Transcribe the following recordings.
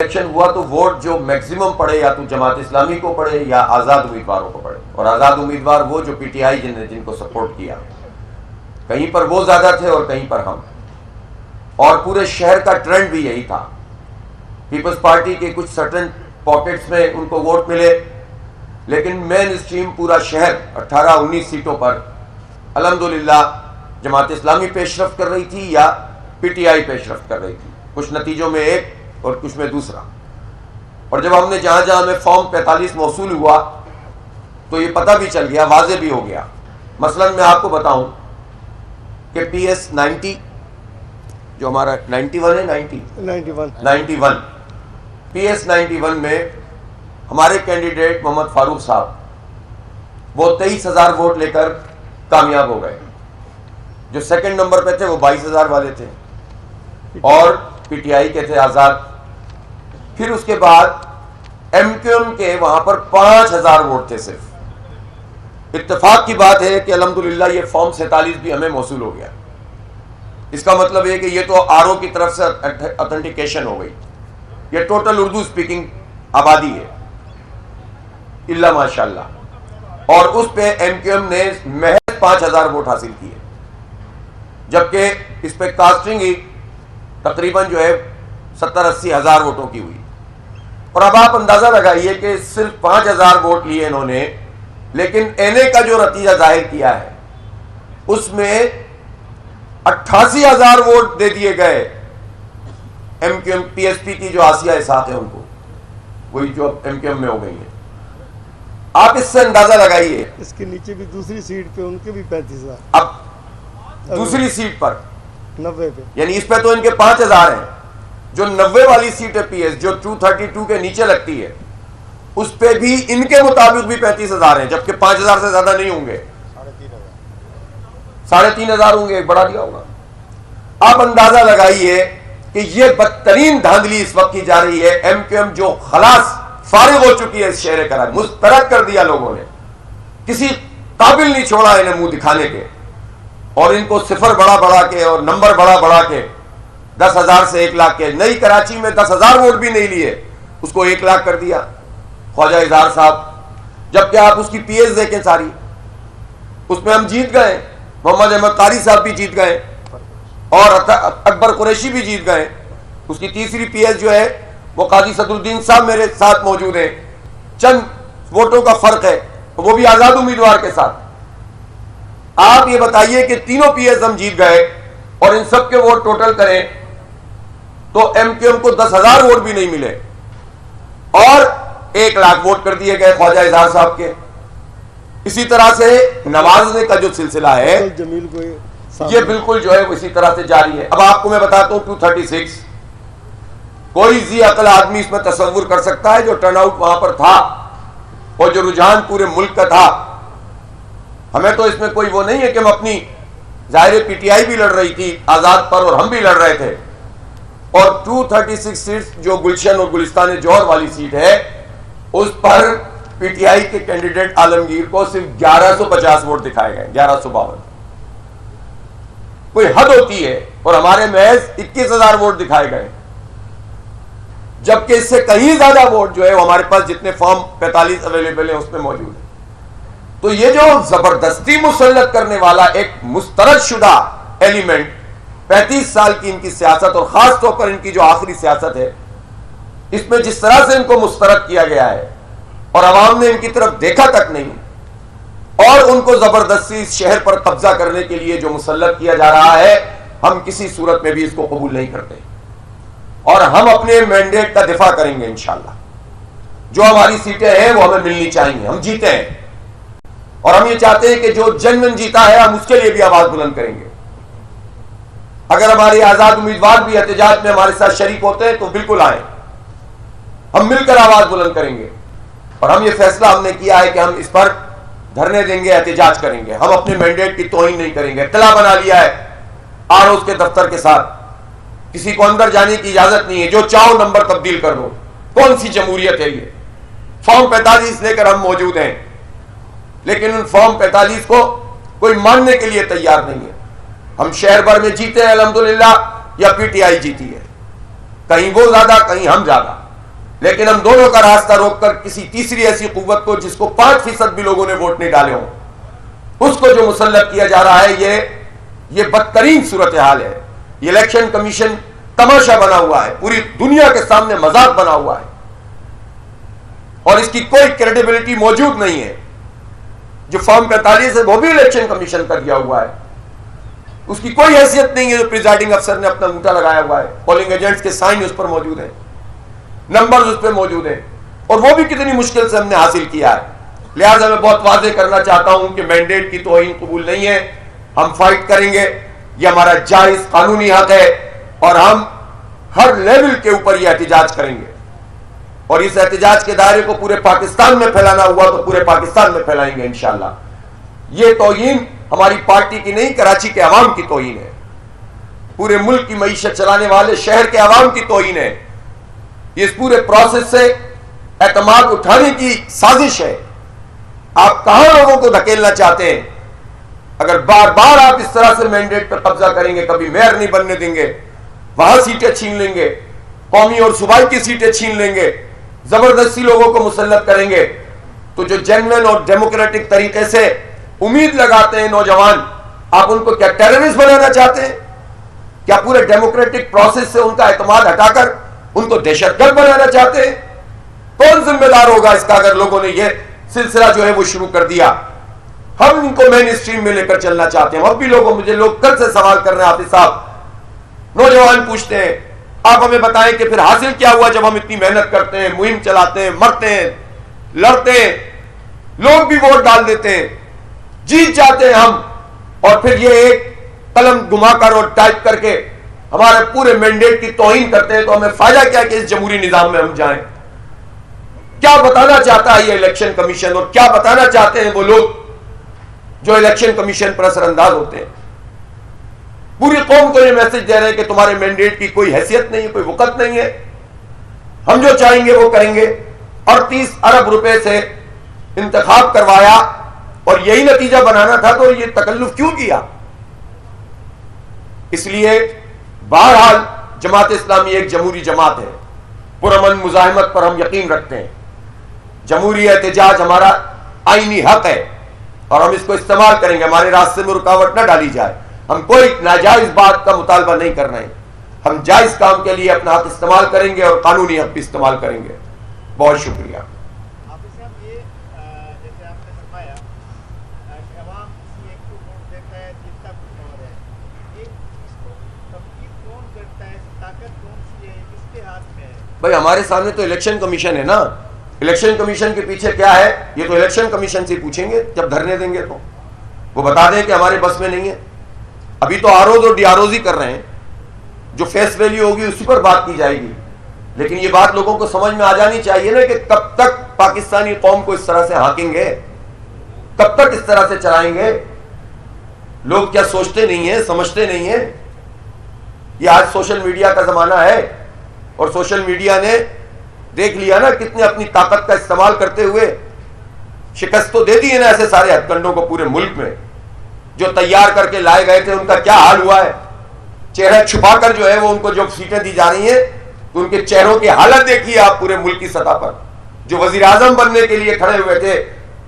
Election हुआ तो vote जो मैक्सिमम पड़े या तो जमात इस्लामी को पड़े या आज़ाद उम्मीदवारों को पड़े, और आज़ाद उम्मीदवार वो जो पीटीआई जिनको सपोर्ट किया, कहीं पर वो ज़्यादा थे और कहीं पर हम। और पूरे शहर का ट्रेंड भी यही था। पीपल्स पार्टी के कुछ सर्टेन पॉकेट्स में उनको वोट मिले, लेकिन मेन स्ट्रीम पूरा शहर 18-19 सीटों पर अल्हम्दुलिल्लाह जमात इस्लामी पेशरफ्त कर रही थी या पीटीआई पेशरफ्त कर रही थी, कुछ नतीजों में एक और कुछ में दूसरा। और जब हमने जहां जहां हमें फॉर्म 45 मौसूल हुआ तो ये पता भी चल गया, वाजे भी हो गया। मसलन मैं आपको बताऊं कि PS 90 जो हमारा 91 है 91 PS 91 में हमारे कैंडिडेट मोहम्मद फारूक साहब वो 23,000 वोट लेकर कामयाब हो गए। जो सेकंड नंबर पे थे वो 22,000 वाले थे और पीटीआई के थे आज़ाद। फिर उसके बाद MQM के वहां पर 5,000 वोट थे सिर्फ। इत्तेफाक की बात है कि अल्हम्दुलिल्लाह ये फॉर्म 47 भी हमें मौसूल हो गया। इसका मतलब है कि ये तो आरओ की तरफ से ऑथेंटिकेशन हो गई। ये टोटल उर्दू स्पीकिंग आबादी है इल्ला माशाल्लाह। और उस पे MQM ने महज 5,000 वोट हासिल किए, जबकि इस पे कास्टिंग ही तकरीबन जो है 70-80 हज़ार वोटों की हुई। और अब आप अंदाजा लगाइए कि सिर्फ 5,000 वोट लिए इन्होंने, लेकिन एनए का जो नतीजा जाहिर किया है उसमें 88,000 वोट दे दिए गए MQM PSP की जो आसिया इसाक है उनको, वही जो MQM में हो गई है। आप इससे अंदाजा लगाइए। इसके नीचे भी दूसरी सीट पे उनके भी 35,000। अब दूसरी सीट पर 90 पे, यानी इस पे तो इनके 5,000 हैं। जो 90 वाली सीट है PS जो 232 के नीचे लगती है, उस पे भी इनके मुताबिक भी 35,000 हैं, जबकि 5,000 से ज्यादा नहीं होंगे, 3,500 होंगे, बढ़ा दिया होगा। आप अंदाजा लगाइए कि ये बदतरीन धांधली इस वक्त की जा रही है। MQM जो खलास फारिग हो चुकी है इस शहर करार, मुस्तरद कर दिया लोगों ने, किसी काबिल नहीं छोड़ा इन्हें मुंह दिखाने के। और इनको सिफर बढ़ा के और नंबर बढ़ा के 10,000 से 1 लाख के, नई कराची में 10,000 वोट भी नहीं लिए, उसको 1 लाख कर दिया ख्वाजा इजहार साहब। जबकि आप उसकी PS देखें सारी, उसमें हम जीत गए, मोहम्मद अहमद कारी साहब भी जीत गए और अकबर कुरैशी भी जीत गए। उसकी तीसरी PS जो है वो काजी सदरुद्दीन साहब मेरे साथ मौजूद हैं, चंद वोटों का फर्क है, वो भी आजाद उम्मीदवार के साथ। आप ये बताइए कि तीनों PS हम जीत गए और इन सब के वोट टोटल करें तो MQM को 10,000 वोट भी नहीं मिले और 1 लाख वोट कर दिए गए ख्वाजा इजहार साहब के। इसी तरह से नवाजने का जो सिलसिला है जमील को ये बिल्कुल जो है इसी तरह से जारी है। अब आपको मैं बताता हूं 236, कोई जी अकल आदमी इसमें तसव्वुर कर सकता है जो टर्नआउट वहां पर था और जो रुझान पूरे मुल्क का था। हमें तो इसमें कोई वो नहीं है कि हम अपनी, जाहिर पीटीआई भी लड़ रही थी आजाद पर और हम भी लड़ रहे थे। और 236 सीट जो गुलशन और गुलिस्तान जौहर वाली सीट है, उस पर पीटीआई के कैंडिडेट आलमगीर को सिर्फ 1150 वोट दिखाए गए, 1152। कोई हद होती है। और हमारे महज 21,000 वोट दिखाए गए, जबकि इससे कहीं ज्यादा वोट जो है वो हमारे पास जितने फॉर्म 45 अवेलेबल है उसमें मौजूद है। तो ये जो जबरदस्ती मुसल्लत करने वाला एक मुस्तरद शुदा एलिमेंट, 35 साल की इनकी सियासत और खास तौर पर इनकी जो आखिरी सियासत है, इसमें जिस तरह से इनको मुस्तरद किया गया है और अवाम ने इनकी तरफ देखा तक नहीं, और उनको जबरदस्ती इस शहर पर कब्जा करने के लिए जो मुसल्लत किया जा रहा है, हम किसी सूरत में भी इसको कबूल नहीं करते। और हम अपने मैंडेट का दिफा करेंगे इंशाअल्लाह। जो हमारी सीटें हैं वो हमें मिलनी चाहिए, हम जीते हैं और हम ये चाहते हैं कि जो जनमन जीता है हम उसके लिए भी आवाज बुलंद करेंगे। अगर हमारे आजाद उम्मीदवार भी एहतजाज में हमारे साथ शरीक होते हैं तो बिल्कुल आए, हम मिलकर आवाज बुलंद करेंगे। और हम ये फैसला हमने किया है कि हम इस पर धरने देंगे, एहतजाज करेंगे, हम अपने मैंडेट की तौहीन नहीं करेंगे। इत्तला बना लिया है आरओ के दफ्तर के साथ, किसी को अंदर जाने की इजाजत नहीं है, जो चाहो नंबर तब्दील कर दो। कौन सी जमहूरियत है ये? फॉर्म 45 लेकर हम मौजूद हैं, लेकिन उन फॉर्म 45 को कोई मानने के लिए तैयार नहीं है। हम शहर भर में जीते हैं अल्हम्दुलिल्लाह, या पीटीआई जीती है, कहीं वो ज्यादा कहीं हम ज्यादा। लेकिन हम दोनों का रास्ता रोककर किसी तीसरी ऐसी कुव्वत को जिसको 5% भी लोगों ने वोट नहीं डाले हों, उसको जो मुसल्लत किया जा रहा है, ये बदतरीन सूरत हाल है। ये इलेक्शन कमीशन तमाशा बना हुआ है, पूरी दुनिया के सामने मजाक बना हुआ है और इसकी कोई क्रेडिबिलिटी मौजूद नहीं है। जो फॉर्म 45 है वो भी इलेक्शन कमीशन का दिया हुआ है, उसकी कोई हैसियत नहीं है। जो प्रिजाइडिंग अफसर ने अपना अंगूठा लगाया हुआ है, पोलिंग एजेंट्स के साइन उस पर मौजूद है, नंबर्स उस पर मौजूद है, और वो भी कितनी मुश्किल से हमने हासिल किया है। लिहाजा मैं बहुत वाज़ेह करना चाहता हूं कि मैंडेट की तौहीन कबूल नहीं है। हम फाइट करेंगे, यह हमारा जायज कानूनी हक है और हम हर लेवल के ऊपर यह एहतजाज करेंगे और इस एहतजाज के दायरे को पूरे पाकिस्तान में फैलाना हुआ तो पूरे पाकिस्तान में फैलाएंगे इंशाअल्लाह। यह तौहीन हमारी पार्टी की नहीं, कराची के अवाम की तौहीन है, पूरे मुल्क की मईशत चलाने वाले शहर के अवाम की तौहीन है। इस पूरे प्रोसेस से एतमाद उठाने की साजिश है। आप कहां लोगों को धकेलना चाहते हैं? अगर बार बार आप इस तरह से मैंडेट पर कब्जा करेंगे, कभी मेयर नहीं बनने देंगे, वहां सीटें छीन लेंगे, कौमी और सूबाई की सीटें छीन लेंगे, जबरदस्ती लोगों को मुसल्लत करेंगे, तो जो जेन्युइन और डेमोक्रेटिक तरीके से उम्मीद लगाते हैं नौजवान, आप उनको क्या टेररिस्ट बनाना चाहते हैं? क्या पूरे डेमोक्रेटिक प्रोसेस से उनका एतमाद हटाकर उनको दहशतगर्द बनाना चाहते हैं? कौन जिम्मेदार होगा इसका अगर लोगों ने यह सिलसिला जो है वो शुरू कर दिया? हम इनको मेन स्ट्रीम में लेकर चलना चाहते हैं। अब भी मुझे लोग कल से सवाल कर रहे हैं, हाफिज साहब, नौजवान पूछते हैं आप हमें बताएं कि फिर हासिल क्या हुआ जब हम इतनी मेहनत करते हैं, मुहिम चलाते हैं, मरते हैं, लड़ते हैं, लोग भी वोट डाल देते हैं, जीत जाते हैं हम, और फिर ये एक कलम घुमाकर और टाइप करके हमारे पूरे मैंडेट की तौहीन करते हैं, तो हमें फायदा क्या कि इस जमहूरी निजाम में हम जाएं? क्या बताना चाहता है ये इलेक्शन कमीशन और क्या बताना चाहते हैं वो लोग जो इलेक्शन कमीशन पर असरअंदाज होते हैं? पूरी कौम को ये मैसेज दे रहे हैं कि तुम्हारे मैंडेट की कोई हैसियत नहीं है, कोई वक़्त नहीं है, हम जो चाहेंगे वो करेंगे। 38 अरब रुपए से इंतखाब करवाया और यही नतीजा बनाना था, तो ये तकल्लुफ क्यों किया? इसलिए बहरहाल जमात इस्लामी एक जमहूरी जमात है, पुरअमन मुजाहिमत पर हम यकीन रखते हैं। जमहूरी एहतजाज हमारा आईनी हक है और हम इसको इस्तेमाल करेंगे, हमारे रास्ते में रुकावट न डाली जाए। हम कोई नाजायज बात का मुतालबा नहीं कर रहे हैं, हम जायज काम के लिए अपना हक इस्तेमाल करेंगे और कानूनी हक भी इस्तेमाल करेंगे। बहुत शुक्रिया। भाई हमारे सामने तो इलेक्शन कमीशन है ना, इलेक्शन कमीशन के पीछे क्या है ये तो इलेक्शन कमीशन से पूछेंगे जब धरने देंगे, तो वो बता दें कि हमारे बस में नहीं है। अभी तो आरोज और डियारोज ही कर रहे हैं, जो फेस वैल्यू होगी उसी पर बात की जाएगी। लेकिन ये बात लोगों को समझ में आ जानी चाहिए ना कि कब तक पाकिस्तानी कौम को इस तरह से हाकेंगे, कब तक इस तरह से चलाएंगे? लोग क्या सोचते नहीं है, समझते नहीं है? ये आज सोशल मीडिया का जमाना है और सोशल मीडिया ने देख लिया ना कितने अपनी ताकत का इस्तेमाल करते हुए शिकस्त तो दे दी है ना ऐसे सारे हथकंडों को पूरे मुल्क में। जो तैयार करके लाए गए थे उनका क्या हाल हुआ है? चेहरा छुपाकर जो है वो उनको जो सीटें दी जा रही हैं, तो उनके चेहरों की हालत देखिए आप पूरे मुल्क की सतह पर। जो वजीर आजम बनने के लिए खड़े हुए थे,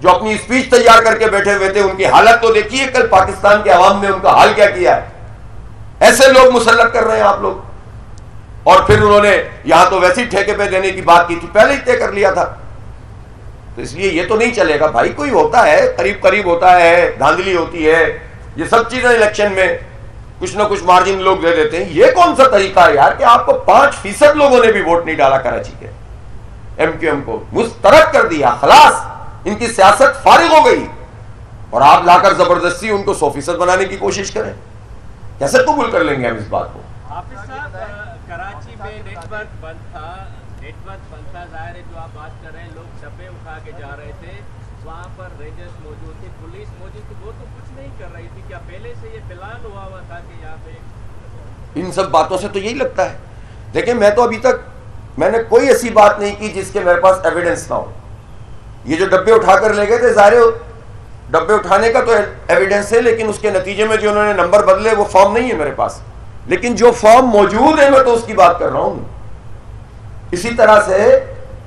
जो अपनी स्पीच तैयार करके बैठे हुए थे, उनकी हालत तो देखिए कल पाकिस्तान के अवाम ने उनका हाल क्या किया है। ऐसे लोग मुसल्लत कर रहे हैं आप लोग। और फिर उन्होंने यहां तो वैसे ही ठेके पे देने की बात की थी, पहले ही तय कर लिया था। तो इसलिए ये तो नहीं चलेगा भाई, कोई होता है करीब करीब होता है, धांधली होती है, ये सब चीजें इलेक्शन में कुछ ना कुछ मार्जिन लोग दे देते हैं। ये कौन सा तरीका है यार कि आपको 5% लोगों ने भी वोट नहीं डाला कराची के MQM को, मुस्तरद कर दिया, खलास इनकी सियासत फारिग हो गई, और आप लाकर जबरदस्ती उनको 100% बनाने की कोशिश करें। कैसे कबूल कर लेंगे हम इस बात को? कराची में नेटवर्क बंद था, जाहिर है जो आप बात कर रहे हैं, लोग डब्बे उठा के जा रहे थे, वहाँ पर रेंजर्स मौजूद थे, पुलिस मौजूद थी, वो तो कुछ नहीं कर रही थी। क्या पहले से ये प्लान हुआ था कि यहाँ पे? इन सब बातों से तो यही लगता है। देखिए मैं तो अभी तक मैंने कोई ऐसी बात नहीं की जिसके मेरे पास एविडेंस ना हो। ये जो डब्बे उठाकर ले गए थे, जाहिर डब्बे उठाने का तो एविडेंस है, लेकिन उसके नतीजे में जो उन्होंने नंबर बदले वो फॉर्म नहीं है मेरे पास। लेकिन जो फॉर्म मौजूद है मैं तो उसकी बात कर रहा हूं। इसी तरह से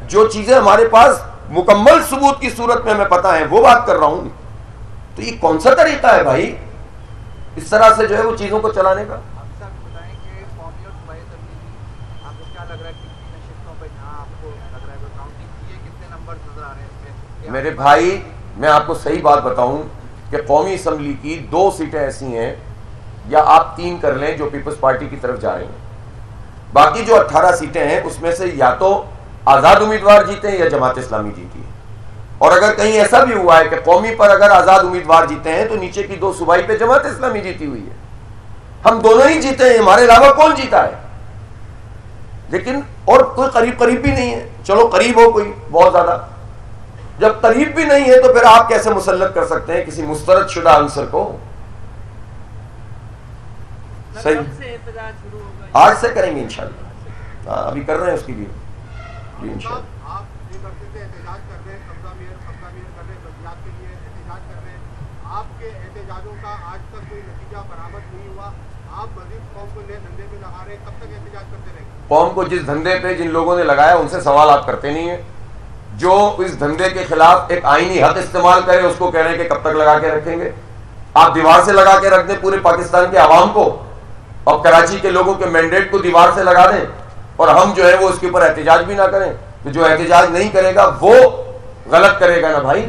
जो चीजें हमारे पास मुकम्मल सबूत की सूरत में हमें पता है वो बात कर रहा हूं। तो ये कौन सा तरीका है भाई इस तरह से जो है वो चीजों को चलाने का? मेरे भाई मैं आपको सही बात बताऊं कि कौमी असम्बली की 2 सीटें ऐसी हैं, या आप 3 कर लें जो पीपल्स पार्टी की तरफ जा रही हैं, बाकी जो 18 सीटें हैं उसमें से या तो आजाद उम्मीदवार जीते हैं या जमात इस्लामी जीती है। और अगर कहीं ऐसा भी हुआ है कि कौमी पर अगर आजाद उम्मीदवार जीते हैं तो नीचे की 2 सूबाई पे जमात इस्लामी जीती हुई है। हम दोनों ही जीते हैं, हमारे अलावा कौन जीता है? लेकिन और कोई करीब करीब भी नहीं है। चलो करीब हो कोई बहुत ज्यादा, जब करीब भी नहीं है तो फिर आप कैसे मुसल्लत कर सकते हैं किसी मुस्तरद शुदा आंसर को? सही, आज से करेंगे इंशाल्लाह। अभी कर रहे हैं उसकी भी इंशाल्लाह। आपके एहतजाजों का आज तक कोई नतीजा बरामद नहीं हुआ, आप मजीद कौम को नए धंधे में लगा रहे हैं, कब तक एहतजाज करते रहेंगे? कौम को जिस धंधे पे जिन लोगों ने लगाया उनसे सवाल आप करते नहीं है। जो इस धंधे के खिलाफ एक आईनी हक इस्तेमाल करे उसको कह रहे हैं कि कब तक लगा के रखेंगे? आप दीवार से लगा के रख दें पूरे पाकिस्तान के आवाम को, और कराची के लोगों के मैंडेट को दीवार से लगा दें, और हम जो है वो उसके ऊपर एहतजाज भी ना करें। तो जो एहतजाज नहीं करेगा वो गलत करेगा ना भाई।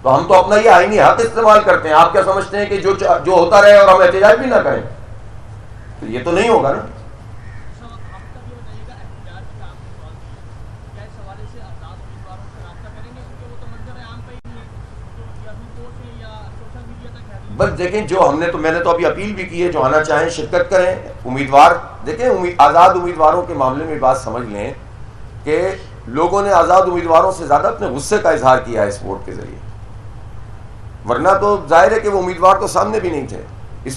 तो हम तो अपना ये आईनी हक इस्तेमाल करते हैं। आप क्या समझते हैं कि जो होता रहे और हम एहतजाज भी ना करें? तो ये तो नहीं होगा ना। बस देखें, जो मैंने तो अभी अपील भी की है, जो आना चाहें शिरकत करें। उम्मीदवार देखें, आज़ाद उम्मीदवारों के मामले में बात समझ लें कि लोगों ने आज़ाद उम्मीदवारों से ज़्यादा अपने गुस्से का इजहार किया है इस वोट के जरिए, वरना तो जाहिर है कि वो उम्मीदवार तो सामने भी नहीं थे।